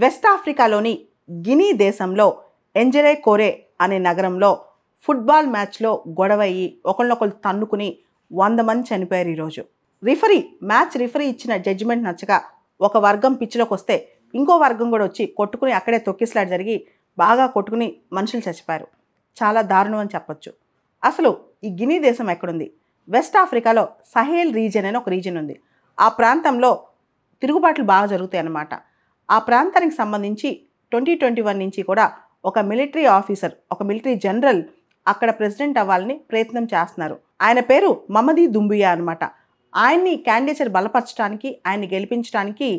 West ఆఫ్రికాలోని guinea దేశంలో ఎంజరే కోరే అనే నగరంలో ఫుట్బాల్ మ్యాచ్లో గొడవయ్యి ఒకళ్ళొకళ్ళు తన్నుకుని 100 మంది చనిపోయారు ఈరోజు. మ్యాచ్ రిఫరీ ఇచ్చిన జడ్జిమెంట్ నచ్చక ఒక వర్గం పిచ్చిలోకి వస్తే ఇంకో వర్గం కూడా వచ్చి కొట్టుకుని అక్కడే తొక్కిసలాట జరిగి బాగా కొట్టుకుని మనుషులు చచ్చిపోయారు. చాలా దారుణం అని చెప్పొచ్చు. అసలు ఈ గినీ దేశం ఎక్కడుంది? వెస్ట్ ఆఫ్రికాలో సహేల్ రీజియన్ అని ఒక రీజియన్ ఉంది. ఆ ప్రాంతంలో తిరుగుబాట్లు బాగా జరుగుతాయి అన్నమాట. ఆ ప్రాంతానికి సంబంధించి 2021 నుంచి కూడా ఒక మిలిటరీ ఆఫీసర్, ఒక మిలిటరీ జనరల్ అక్కడ ప్రెసిడెంట్ అవ్వాలని ప్రయత్నం చేస్తున్నారు. ఆయన పేరు మమదీ దుంబియా అనమాట. ఆయన్ని క్యాండిడేచర్ బలపరచడానికి, ఆయన్ని గెలిపించడానికి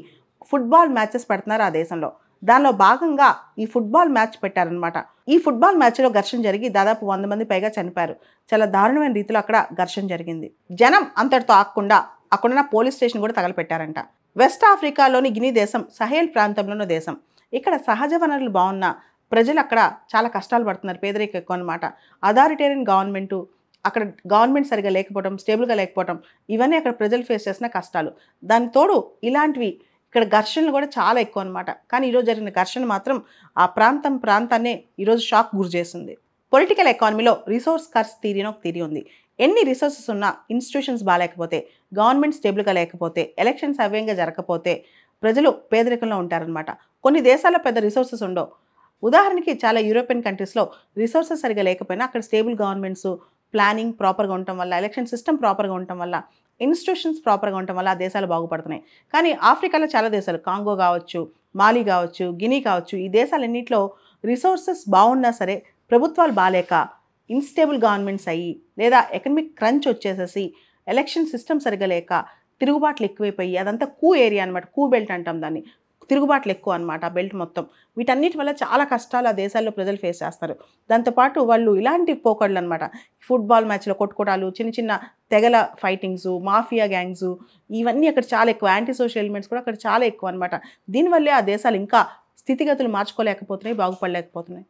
ఫుట్బాల్ మ్యాచెస్ పెడుతున్నారు ఆ దేశంలో. దానిలో భాగంగా ఈ ఫుట్బాల్ మ్యాచ్ పెట్టారనమాట. ఈ ఫుట్బాల్ మ్యాచ్లో ఘర్షణ జరిగి దాదాపు 100 మంది పైగా చనిపోయారు. చాలా దారుణమైన రీతిలో అక్కడ ఘర్షణ జరిగింది. జనం అంతటితో ఆగకుండా అక్కడున్న పోలీస్ స్టేషన్ కూడా తగలపెట్టారంట. వెస్ట్ ఆఫ్రికాలోని గినీ దేశం సహేల్ ప్రాంతంలోని దేశం. ఇక్కడ సహజ వనరులు బాగున్న ప్రజలు అక్కడ చాలా కష్టాలు పడుతున్నారు. పేదరికం ఎక్కువ అనమాట. అథారిటేరియన్ గవర్నమెంటు, అక్కడ గవర్నమెంట్ సరిగా లేకపోవడం, స్టేబుల్గా లేకపోవడం, ఇవన్నీ అక్కడ ప్రజలు ఫేస్ చేసిన కష్టాలు. దానికి తోడు ఇలాంటివి ఇక్కడ ఘర్షణలు కూడా చాలా ఎక్కువ అనమాట. కానీ ఈరోజు జరిగిన ఘర్షణ మాత్రం ఆ ప్రాంతాన్నే ఈరోజు షాక్ గురి చేసింది. పొలిటికల్ ఎకానమీలో రిసోర్స్ కర్స్ థియరీ అని ఒక థియరీ ఉంది. ఎన్ని రిసోర్సెస్ ఉన్నా ఇన్స్టిట్యూషన్స్ బాగాలేకపోతే, గవర్నమెంట్ స్టేబుల్గా లేకపోతే, ఎలక్షన్స్ అవ్యంగా జరగకపోతే ప్రజలు పేదరికంలో ఉంటారనమాట. కొన్ని దేశాల్లో పెద్ద రిసోర్సెస్ ఉండవు. ఉదాహరణకి చాలా యూరోపియన్ కంట్రీస్లో రిసోర్సెస్ సరిగా లేకపోయినా అక్కడ స్టేబుల్ గవర్నమెంట్స్, ప్లానింగ్ ప్రాపర్గా ఉండటం వల్ల, ఎలక్షన్ సిస్టమ్ ప్రాపర్గా ఉండటం వల్ల, ఇన్స్టిట్యూషన్స్ ప్రాపర్గా ఉండటం వల్ల ఆ దేశాలు బాగుపడుతున్నాయి. కానీ ఆఫ్రికాలో చాలా దేశాలు, కాంగో కావచ్చు, మాలి కావచ్చు, గినీ కావచ్చు, ఈ దేశాలన్నింటిలో రిసోర్సెస్ బాగున్నా సరే ప్రభుత్వాలు బాలేక ఇన్స్టేబుల్ గవర్నమెంట్స్ అయ్యి, లేదా ఎకనమిక్ క్రంచ్ వచ్చేసేసి ఎలక్షన్ సిస్టమ్ సరిగా లేక తిరుగుబాట్లు ఎక్కువైపోయి, అదంతా కూ ఏరియా అనమాట. కూ బెల్ట్ అంటాం దాన్ని. తిరుగుబాట్లు ఎక్కువ అనమాట ఆ బెల్ట్ మొత్తం. వీటన్నిటి వల్ల చాలా కష్టాలు ఆ దేశాల్లో ప్రజలు ఫేస్ చేస్తారు. దాంతోపాటు వాళ్ళు ఇలాంటి పోకడలు అనమాట, ఫుట్బాల్ మ్యాచ్లో కొట్టుకోవడాలు, చిన్న చిన్న తెగల ఫైటింగ్స్, మాఫియా గ్యాంగ్స్, ఇవన్నీ అక్కడ చాలా ఎక్కువ. యాంటీ సోషల్ ఎలిమెంట్స్ కూడా అక్కడ చాలా ఎక్కువ అనమాట. దీనివల్లే ఆ దేశాలు ఇంకా స్థితిగతులు మార్చుకోలేకపోతున్నాయి, బాగుపడలేకపోతున్నాయి.